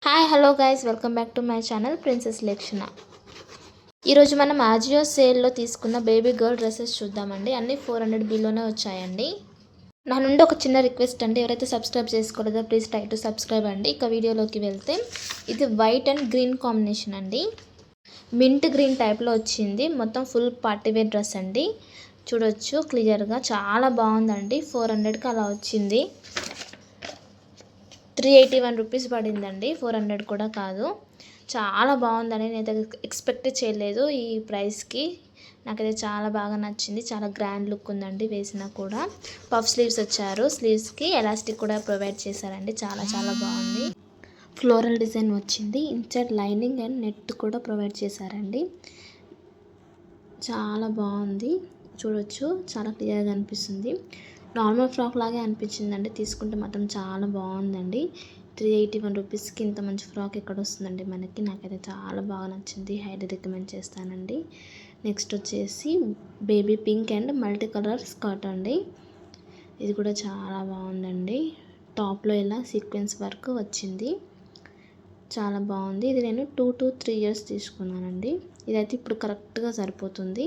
Hi hello guys welcome back to my channel princess లక్షణ. ఈరోజు మనం ఆజియో సేల్లో తీసుకున్న బేబీ గర్ల్ డ్రెస్సెస్ చూద్దామండి. అన్నీ 400 బిలోనే వచ్చాయండి. నా నుండి ఒక చిన్న రిక్వెస్ట్ అండి, ఎవరైతే సబ్స్క్రైబ్ చేసుకోలేదో ప్లీజ్ ట్రై టు సబ్స్క్రైబ్ అండి. ఇక వీడియోలోకి వెళ్తే ఇది వైట్ అండ్ గ్రీన్ కాంబినేషన్ అండి. మింట్ గ్రీన్ టైప్లో వచ్చింది. మొత్తం ఫుల్ పార్టీవేర్ డ్రెస్ అండి. చూడొచ్చు క్లియర్గా, చాలా బాగుందండి. 400కి అలా వచ్చింది. 381 రూపీస్ పడిందండి. 400 కూడా కాదు. చాలా బాగుందని నేను ఎక్స్పెక్ట్ చేయలేదు ఈ ప్రైస్కి. నాకైతే చాలా బాగా నచ్చింది. చాలా గ్రాండ్ లుక్ ఉందండి వేసినా కూడా. పఫ్ స్లీవ్స్ వచ్చారు. స్లీవ్స్కి ఎలాస్టిక్ కూడా ప్రొవైడ్ చేశారండి. చాలా చాలా బాగుంది. ఫ్లోరల్ డిజైన్ వచ్చింది. ఇన్సైడ్ లైనింగ్ అండ్ నెట్ కూడా ప్రొవైడ్ చేశారండి. చాలా బాగుంది. చూడొచ్చు, చాలా క్లియర్గా అనిపిస్తుంది. నార్మల్ ఫ్రాక్ లాగే అనిపించిందండి. తీసుకుంటే మాత్రం చాలా బాగుందండి. 381 రూపీస్కి ఇంత మంచి ఫ్రాక్ ఎక్కడ వస్తుందండి మనకి. నాకైతే చాలా బాగా నచ్చింది. హైలీ రికమెండ్ చేస్తానండి. నెక్స్ట్ వచ్చేసి baby pink and multi colour skirt అండి. ఇది కూడా చాలా బాగుందండి. టాప్లో ఇలా సీక్వెన్స్ వర్క్ వచ్చింది. చాలా బాగుంది. ఇది నేను 2 to 3 ఇయర్స్ తీసుకున్నానండి. ఇదైతే ఇప్పుడు కరెక్ట్గా సరిపోతుంది.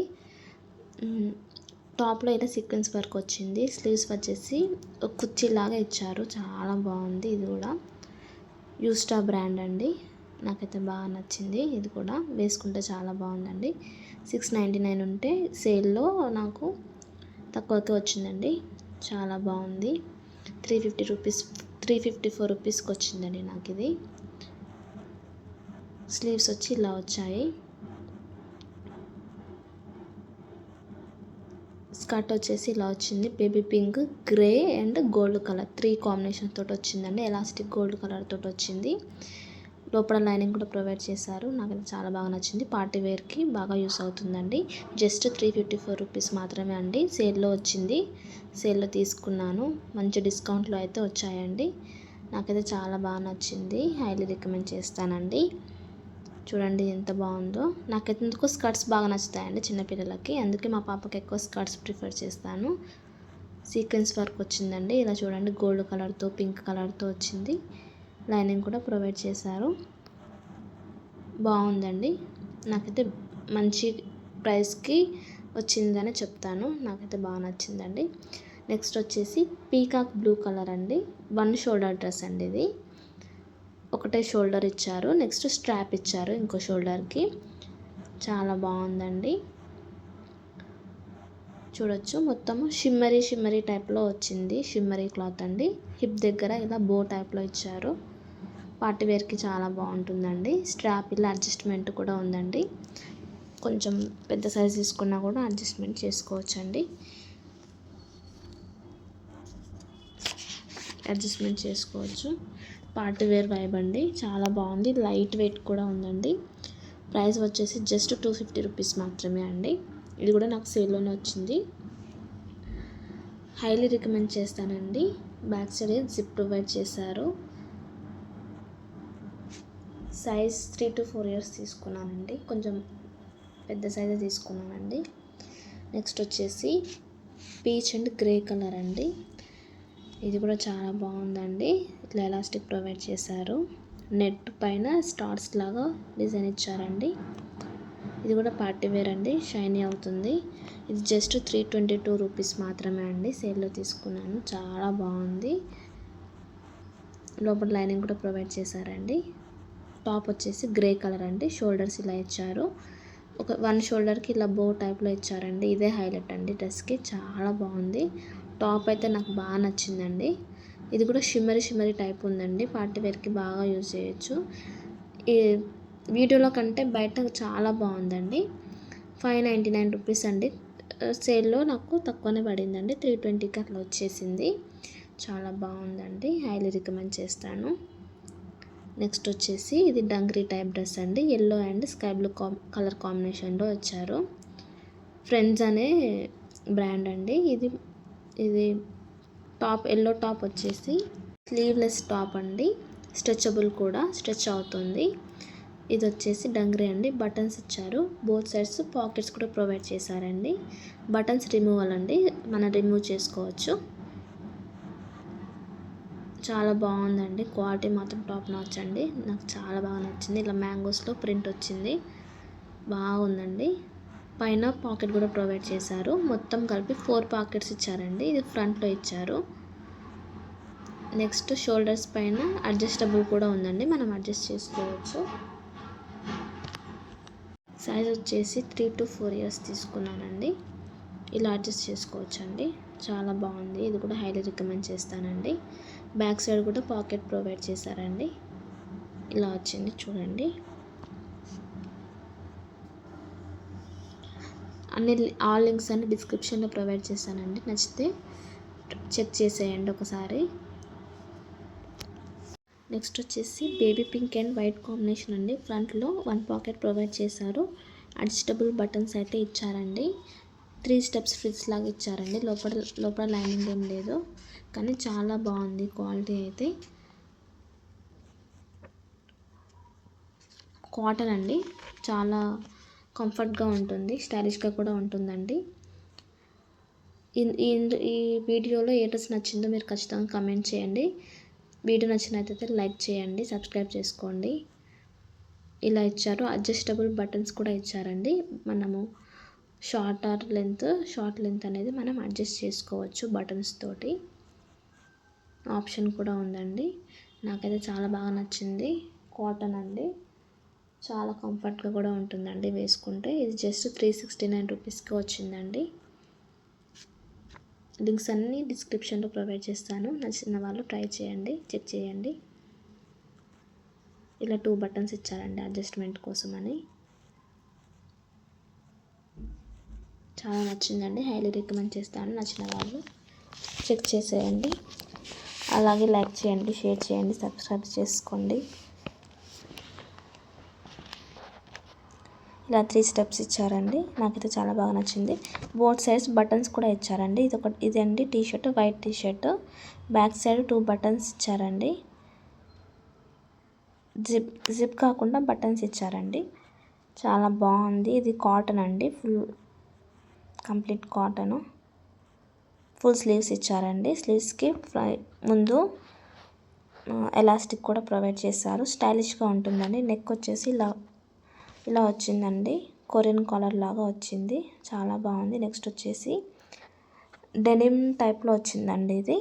టాప్లో అయితే సీక్వెన్స్ వర్క్ వచ్చింది. స్లీవ్స్ వచ్చేసి ఒక కుర్చీలాగా ఇచ్చారు. చాలా బాగుంది. ఇది కూడా యూస్టా బ్రాండ్ అండి. నాకైతే బాగా నచ్చింది. ఇది కూడా వేసుకుంటే చాలా బాగుందండి. 699 ఉంటే సేల్లో నాకు తక్కువకే వచ్చిందండి. చాలా బాగుంది. 354 రూపీస్కి వచ్చిందండి నాకు ఇది. స్లీవ్స్ వచ్చి ఇలా వచ్చాయి. స్కర్ట్ వచ్చేసి ఇలా వచ్చింది. Baby pink, grey and gold colour 3 combination తోటి వచ్చిందండి. ఎలాస్టిక్ గోల్డ్ కలర్ తోటి వచ్చింది. లోపల లైనింగ్ కూడా ప్రొవైడ్ చేశారు. నాకైతే చాలా బాగా నచ్చింది. పార్టీ వేర్కి బాగా యూస్ అవుతుందండి. జస్ట్ 354 రూపీస్ మాత్రమే అండి. సేల్లో వచ్చింది. సేల్లో తీసుకున్నాను. మంచి డిస్కౌంట్లో అయితే వచ్చాయండి. నాకైతే చాలా బాగా నచ్చింది. హైలీ రికమెండ్ చేస్తానండి. చూడండి ఎంత బాగుందో. నాకైతే ఎందుకు స్కర్ట్స్ బాగా నచ్చుతాయండి చిన్నపిల్లలకి. అందుకే మా పాపకి ఎక్కువ స్కర్ట్స్ ప్రిఫర్ చేస్తాను. సీక్వెన్స్ వర్క్ వచ్చిందండి. ఇలా చూడండి, గోల్డ్ కలర్తో పింక్ కలర్తో వచ్చింది. లైనింగ్ కూడా ప్రొవైడ్ చేశారు. బాగుందండి. నాకైతే మంచి ప్రైస్కి వచ్చిందని చెప్తాను. నాకైతే బాగా నచ్చిందండి. నెక్స్ట్ వచ్చేసి పీకాక్ బ్లూ కలర్ అండి. 1 షోల్డర్ డ్రెస్ అండి ఇది. ఒకటే షోల్డర్ ఇచ్చారు. నెక్స్ట్ స్ట్రాప్ ఇచ్చారు ఇంకో షోల్డర్కి. చాలా బాగుందండి. చూడొచ్చు, మొత్తము షిమ్మరీ టైప్లో వచ్చింది. షిమ్మరీ క్లాత్ అండి. హిప్ దగ్గర ఇలా బో టైప్లో ఇచ్చారు. పార్టీవేర్కి చాలా బాగుంటుందండి. స్ట్రాప్ ఇలా అడ్జస్ట్మెంట్ కూడా ఉందండి. కొంచెం పెద్ద సైజ్ తీసుకున్నా కూడా అడ్జస్ట్మెంట్ చేసుకోవచ్చండి. అడ్జస్ట్మెంట్ చేసుకోవచ్చు. పార్టీవేర్ వైబ్ అండి. చాలా బాగుంది. లైట్ వెయిట్ కూడా ఉందండి. ప్రైస్ వచ్చేసి జస్ట్ 250 రూపీస్ మాత్రమే అండి. ఇది కూడా నాకు సేల్లోనే వచ్చింది. హైలీ రికమెండ్ చేస్తానండి. బ్యాక్ సైడ్ జిప్ ప్రొవైడ్ చేశారు. సైజ్ 3 to 4 ఇయర్స్ తీసుకున్నానండి. కొంచెం పెద్ద సైజే తీసుకున్నానండి. నెక్స్ట్ వచ్చేసి పీచ్ అండ్ గ్రే కలర్ అండి. ఇది కూడా చాలా బాగుందండి. ఇట్లా ఎలాస్టిక్ ప్రొవైడ్ చేశారు. నెట్ పైన స్టార్స్ లాగా డిజైన్ ఇచ్చారండి. ఇది కూడా పార్టీవేర్ అండి. షైనీ అవుతుంది. ఇది జస్ట్ 322 రూపీస్ మాత్రమే అండి. సేల్లో తీసుకున్నాను. చాలా బాగుంది. లోపల లైనింగ్ కూడా ప్రొవైడ్ చేశారండి. టాప్ వచ్చేసి గ్రే కలర్ అండి. షోల్డర్స్ ఇలా ఇచ్చారు. ఒక 1 షోల్డర్కి ఇలా బో టైప్లో ఇచ్చారండి. ఇదే హైలైట్ అండి డ్రెస్కి. చాలా బాగుంది. టాప్ అయితే నాకు బాగా నచ్చిందండి. ఇది కూడా షిమ్మరీ టైప్ ఉందండి. పార్టీవేర్కి బాగా యూజ్ చేయొచ్చు. ఈ వీడియోలో కంటే బయట చాలా బాగుందండి. 599 రూపీస్ అండి. సేల్లో నాకు తక్కువనే పడిందండి. 320కి అట్లా వచ్చేసింది. చాలా బాగుందండి. హైలీ రికమెండ్ చేస్తాను. నెక్స్ట్ వచ్చేసి ఇది డంగ్రీ టైప్ డ్రెస్ అండి. Yellow and sky blue colour కాంబినేషన్లో వచ్చారు. ఫ్రెండ్స్ అనే బ్రాండ్ అండి. ఇది టాప్ ఎల్లో టాప్ వచ్చేసి స్లీవ్లెస్ టాప్ అండి. స్ట్రెచబుల్ కూడా, స్ట్రెచ్ అవుతుంది. ఇది వచ్చేసి డంగ్రీ అండి. బటన్స్ ఇచ్చారు. బోత్ సైడ్స్ పాకెట్స్ కూడా ప్రొవైడ్ చేశారండి. బటన్స్ రిమూవల్ అండి. మనం రిమూవ్ చేసుకోవచ్చు. చాలా బాగుందండి. క్వాలిటీ మాత్రం టాప్ నాచ్ అండి. నాకు చాలా బాగా నచ్చింది. ఇలా మ్యాంగోస్లో ప్రింట్ వచ్చింది, బాగుందండి. పైన పాకెట్ కూడా ప్రొవైడ్ చేశారు. మొత్తం కలిపి 4 పాకెట్స్ ఇచ్చారండి. ఇది ఫ్రంట్లో ఇచ్చారు. నెక్స్ట్ షోల్డర్స్ పైన అడ్జస్టబుల్ కూడా ఉందండి, మనం అడ్జస్ట్ చేసుకోవచ్చు. సైజ్ వచ్చేసి 3 to 4 years తీసుకున్నానండి. ఇలా అడ్జస్ట్ చేసుకోవచ్చు అండి. చాలా బాగుంది. ఇది కూడా హైలీ రికమెండ్ చేస్తానండి. బ్యాక్ సైడ్ కూడా పాకెట్ ప్రొవైడ్ చేశారండి. ఇలా వచ్చింది చూడండి. ఆల్ లింక్స్ అన్ని డిస్క్రిప్షన్లో ప్రొవైడ్ చేశానండి. నచ్చితే చెక్ చేసేయండి ఒకసారి. నెక్స్ట్ వచ్చేసి baby pink and white combination అండి. ఫ్రంట్లో 1 పాకెట్ ప్రొవైడ్ చేశారు. అడ్జస్టబుల్ బటన్స్ అయితే ఇచ్చారండి. 3 steps ఫ్రిడ్జ్ లాగా ఇచ్చారండి. లోపల లైనింగ్ ఏం లేదు, కానీ చాలా బాగుంది క్వాలిటీ అయితే. కాటన్ అండి, చాలా కంఫర్ట్గా ఉంటుంది, స్టైలిష్గా కూడా ఉంటుందండి. ఈ వీడియోలో ఏ డ్రెస్ నచ్చిందో మీరు ఖచ్చితంగా కమెంట్ చేయండి. వీడియో నచ్చినట్లయితే లైక్ చేయండి, సబ్స్క్రైబ్ చేసుకోండి. ఇలా ఇచ్చారు. అడ్జస్టబుల్ బటన్స్ కూడా ఇచ్చారండి. మనము షార్ట్ లెంత్ అనేది మనం అడ్జస్ట్ చేసుకోవచ్చు బటన్స్ తోటి. ఆప్షన్ కూడా ఉందండి. నాకైతే చాలా బాగా నచ్చింది. కాటన్ అండి, చాలా కంఫర్ట్గా కూడా ఉంటుందండి వేసుకుంటే. ఇది జస్ట్ 369 రూపీస్కి వచ్చిందండి. లింక్స్ అన్నీ డిస్క్రిప్షన్లో ప్రొవైడ్ చేస్తాను. నచ్చిన వాళ్ళు ట్రై చేయండి, చెక్ చేయండి. ఇలా 2 బటన్స్ ఇచ్చారండి అడ్జస్ట్మెంట్ కోసం అని. చాలా నచ్చిందండి, హైలీ రికమెండ్ చేస్తాను. నచ్చిన వాళ్ళు చెక్ చేసేయండి. అలాగే లైక్ చేయండి, షేర్ చేయండి, సబ్స్క్రైబ్ చేసుకోండి. ఇలా 3 steps ఇచ్చారండి. నాకైతే చాలా బాగా నచ్చింది. బోత్ సైడ్స్ బటన్స్ కూడా ఇచ్చారండి. ఇదండి T-shirt, white T-shirt. Back side 2 buttons ఇచ్చారండి. జిప్ కాకుండా బటన్స్ ఇచ్చారండి. చాలా బాగుంది. ఇది కాటన్ అండి, కంప్లీట్ కాటన్. ఫుల్ స్లీవ్స్ ఇచ్చారండి. స్లీవ్స్కి ముందు ఎలాస్టిక్ కూడా ప్రొవైడ్ చేశారు. స్టైలిష్గా ఉంటుందండి. నెక్ వచ్చేసి ఇలా వచ్చిందండి, కొరియన్ కాలర్ లాగా వచ్చింది, చాలా బాగుంది. నెక్స్ట్ వచ్చేసి డెనిమ్ టైప్లో వచ్చిందండి. ఇది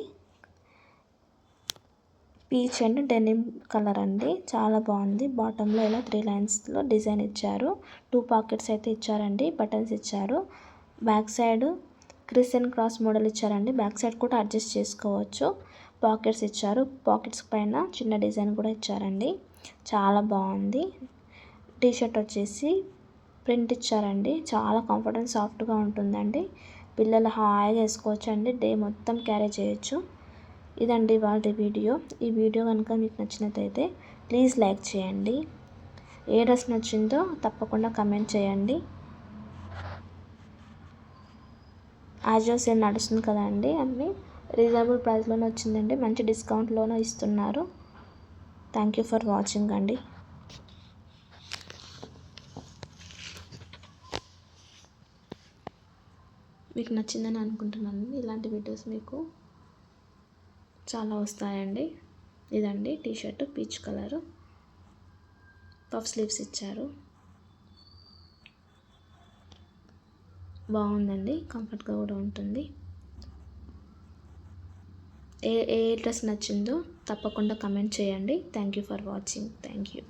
పీచ్ అండ్ డెనిమ్ కలర్ అండి, చాలా బాగుంది. బాటంలో ఇలా 3 లైన్స్లో డిజైన్ ఇచ్చారు. 2 పాకెట్స్ అయితే ఇచ్చారండి, బటన్స్ ఇచ్చారు. Back side Chris and cross model ఇచ్చారండి. బ్యాక్ సైడ్ కూడా అడ్జస్ట్ చేసుకోవచ్చు. పాకెట్స్ ఇచ్చారు. పాకెట్స్ పైన చిన్న డిజైన్ కూడా ఇచ్చారండి. చాలా బాగుంది. టీషర్ట్ వచ్చేసి ప్రింట్ ఇచ్చారండి. చాలా కంఫర్ట్ అండ్ సాఫ్ట్గా ఉంటుందండి. పిల్లలు హాయిగా వేసుకోవచ్చు అండి, డే మొత్తం క్యారీ చేయొచ్చు. ఇదండి వాళ్ళ వీడియో. ఈ వీడియో కనుక మీకు నచ్చినట్లయితే ప్లీజ్ లైక్ చేయండి. ఏ డ్రెస్ నచ్చిందో తప్పకుండా కమెంట్ చేయండి. ఆజియో సేల్ నడుస్తుంది కదండి, అన్నీ రీజనబుల్ ప్రైస్లోనే వచ్చిందండి. మంచి డిస్కౌంట్లోనే ఇస్తున్నారు. థ్యాంక్ యూ ఫర్ వాచింగ్ అండి. మీకు నచ్చిందని అనుకుంటున్నాను. ఇలాంటి వీడియోస్ మీకు చాలా వస్తాయండి. ఇదండి T-shirt, peach colour, puff sleeves ఇచ్చారు. బాగుందండి, కంఫర్ట్గా కూడా ఉంటుంది. ఏ డ్రెస్ నచ్చిందో తప్పకుండా కమెంట్ చేయండి. Thank you for watching. Thank you.